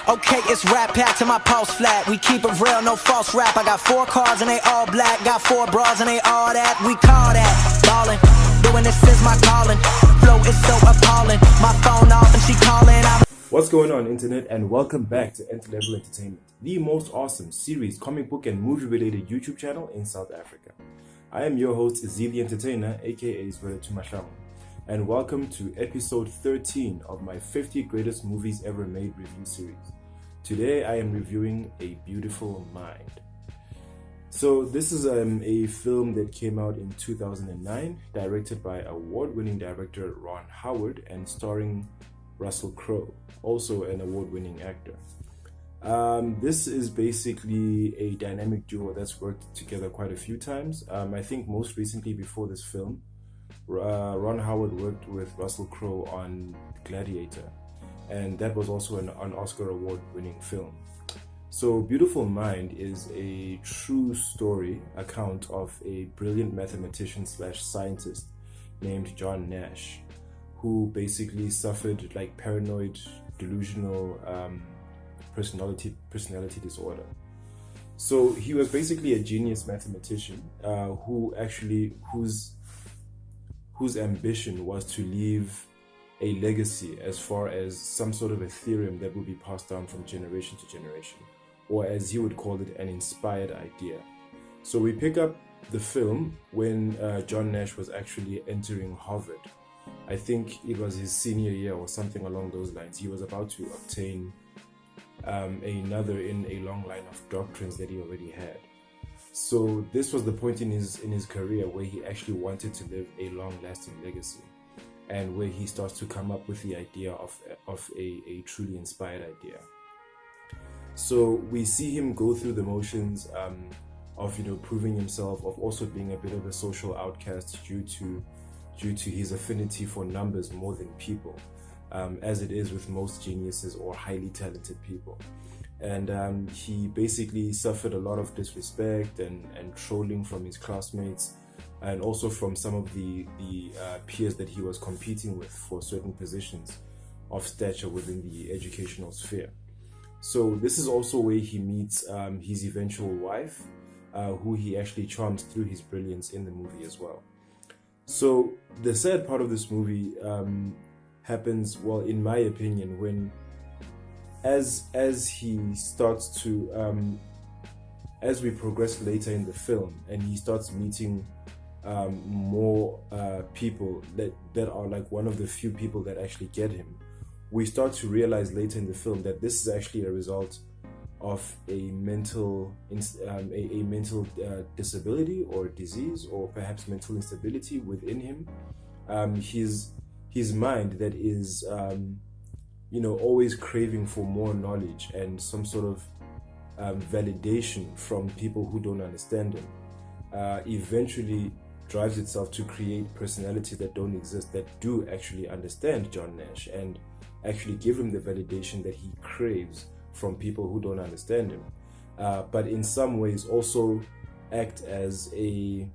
Okay, it's rap pack to my pulse flat. We keep it real, no false rap. I got 4 cars and they all black. Got 4 bras and they all that. We call that ballin'. Doing this is my calling. Flow is so appalling. My phone off and she calling. What's going on, internet, and welcome back to Nth-Level Entertainment, the most awesome series, comic book and movie related YouTube channel in South Africa. I am your host, the Entertainer, aka Zwele Tumashamo, and welcome to episode 13 of my 50 greatest movies ever made review series. Today I am reviewing A Beautiful Mind. So this is a film that came out in 2009, directed by award-winning director Ron Howard and starring Russell Crowe, also an award-winning actor. This is basically a dynamic duo that's worked together quite a few times. I think most recently before this film, Ron Howard worked with Russell Crowe on Gladiator, and that was also an Oscar award-winning film. So Beautiful Mind is a true story account of a brilliant mathematician slash scientist named John Nash, who basically suffered like paranoid delusional personality disorder. So he was basically a genius mathematician whose ambition was to leave a legacy as far as some sort of a theorem that would be passed down from generation to generation, or as he would call it, an inspired idea. So we pick up the film when John Nash was actually entering Harvard. I think it was his senior year or something along those lines. He was about to obtain another in a long line of doctrines that he already had. So this was the point in his career where he actually wanted to live a long-lasting legacy, and where he starts to come up with the idea of a truly inspired idea. So we see him go through the motions of proving himself, of also being a bit of a social outcast due to his affinity for numbers more than people, as it is with most geniuses or highly talented people. And he basically suffered a lot of disrespect and trolling from his classmates, and also from some of the peers that he was competing with for certain positions of stature within the educational sphere. So this is also where he meets his eventual wife, who he actually charms through his brilliance in the movie as well. So the sad part of this movie happens, well, in my opinion, when as he starts to as we progress later in the film and he starts meeting more people that are like one of the few people that actually get him, we start to realize later in the film that this is actually a result of a mental disability or disease, or perhaps mental instability within him. His mind that is always craving for more knowledge and some sort of validation from people who don't understand him, eventually drives itself to create personalities that don't exist, that do actually understand John Nash and actually give him the validation that he craves from people who don't understand him, but in some ways also act as a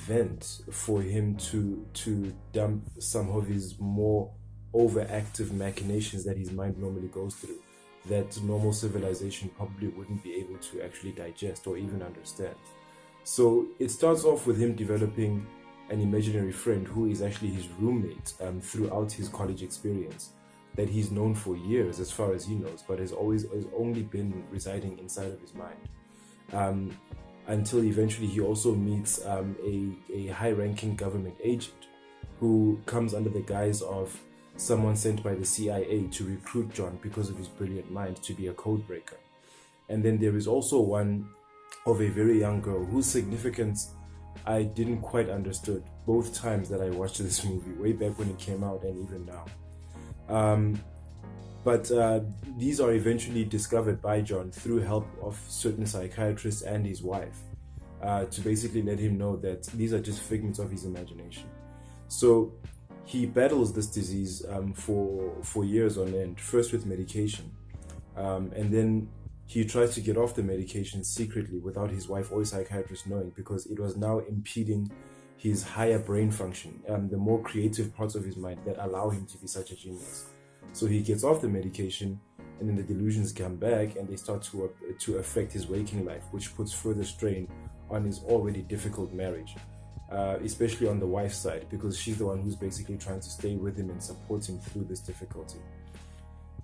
vent for him to dump some of his more overactive machinations that his mind normally goes through, that normal civilization probably wouldn't be able to actually digest or even understand. So it starts off with him developing an imaginary friend who is actually his roommate throughout his college experience, that he's known for years as far as he knows, but has only been residing inside of his mind, until eventually he also meets a high-ranking government agent who comes under the guise of someone sent by the CIA to recruit John because of his brilliant mind to be a code breaker. And then there is also one of a very young girl whose significance I didn't quite understood both times that I watched this movie, way back when it came out and even now. But these are eventually discovered by John through help of certain psychiatrists and his wife, to basically let him know that these are just figments of his imagination. So he battles this disease for years on end, first with medication, and then he tries to get off the medication secretly without his wife or his psychiatrist knowing, because it was now impeding his higher brain function, the more creative parts of his mind that allow him to be such a genius. So he gets off the medication, and then the delusions come back and they start to affect his waking life, which puts further strain on his already difficult marriage, especially on the wife's side, because she's the one who's basically trying to stay with him and support him through this difficulty.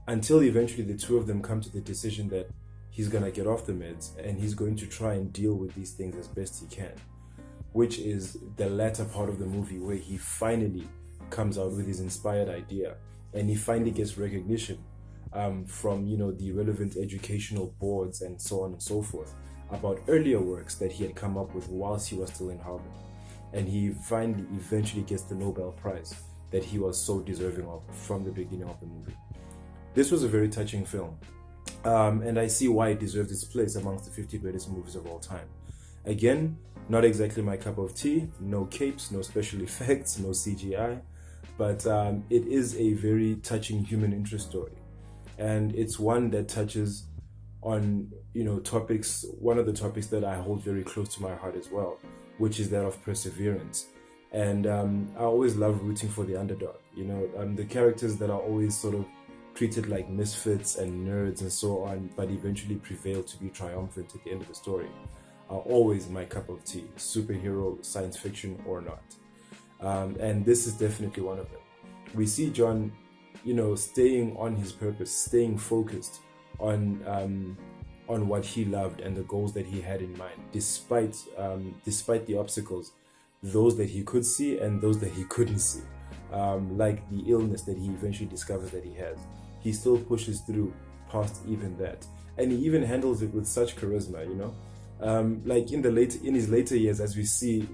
Until eventually the two of them come to the decision that he's going to get off the meds and he's going to try and deal with these things as best he can, which is the latter part of the movie where he finally comes out with his inspired idea and he finally gets recognition from, you know, the relevant educational boards and so on and so forth about earlier works that he had come up with whilst he was still in Harvard. And he finally eventually gets the Nobel Prize that he was so deserving of from the beginning of the movie. This was a very touching film, and I see why it deserves its place amongst the 50 greatest movies of all time. Again, not exactly my cup of tea, no capes, no special effects, no CGI, but it is a very touching human interest story. And it's one that touches on, you know, topics, one of the topics that I hold very close to my heart as well, which is that of perseverance. And I always love rooting for the underdog, you know, the characters that are always sort of treated like misfits and nerds and so on, but eventually prevail to be triumphant at the end of the story, are always my cup of tea, superhero, science fiction or not. And this is definitely one of them. We see John, you know, staying on his purpose, staying focused on what he loved and the goals that he had in mind, despite the obstacles, those that he could see and those that he couldn't see, like the illness that he eventually discovers that he has. He still pushes through past even that, and he even handles it with such charisma, you know, like in his later years, as we see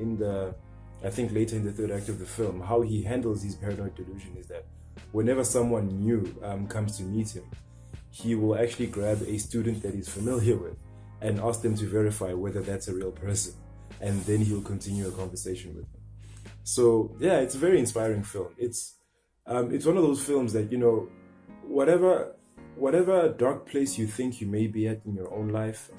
I think later in the third act of the film, how he handles his paranoid delusion is that whenever someone new comes to meet him, he will actually grab a student that he's familiar with and ask them to verify whether that's a real person, and then he'll continue a conversation with them. So yeah, it's a very inspiring film. It's one of those films that, you know, whatever dark place you think you may be at in your own life,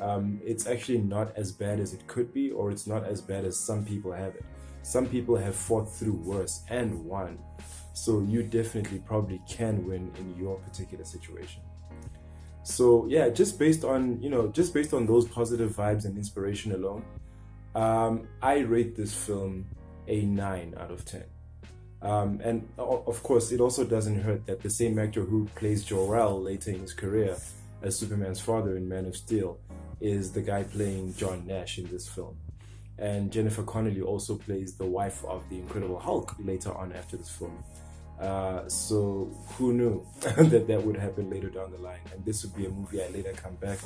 it's actually not as bad as it could be, or it's not as bad as some people have it. Some people have fought through worse and won. So you definitely probably can win in your particular situation. So yeah, just based on those positive vibes and inspiration alone, I rate this film a 9 out of 10. And of course, it also doesn't hurt that the same actor who plays Jor-El later in his career as Superman's father in Man of Steel is the guy playing John Nash in this film. And Jennifer Connelly also plays the wife of the Incredible Hulk later on after this film. So who knew that would happen later down the line, and this would be a movie I later come back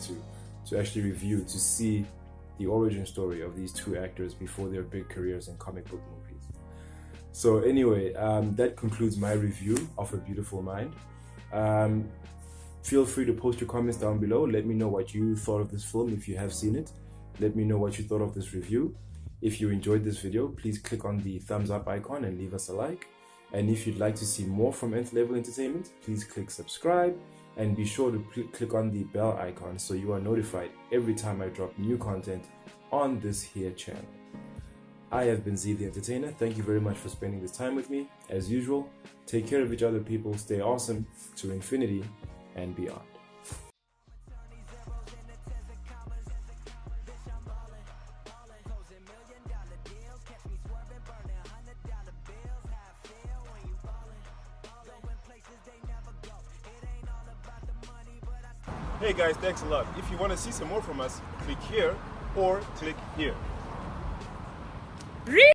to actually review, to see the origin story of these two actors before their big careers in comic book movies. So anyway, that concludes my review of A Beautiful Mind. Feel free to post your comments down below. Let me know what you thought of this film if you have seen it. Let me know what you thought of this review. If you enjoyed this video, please click on the thumbs up icon and leave us a like. And if you'd like to see more from Nth-Level Entertainment, please click subscribe and be sure to click on the bell icon so you are notified every time I drop new content on this here channel. I have been Z the Entertainer. Thank you very much for spending this time with me. As usual, take care of each other, people. Stay awesome to infinity and beyond. Hey guys, thanks a lot. If you want to see some more from us, click here or click here.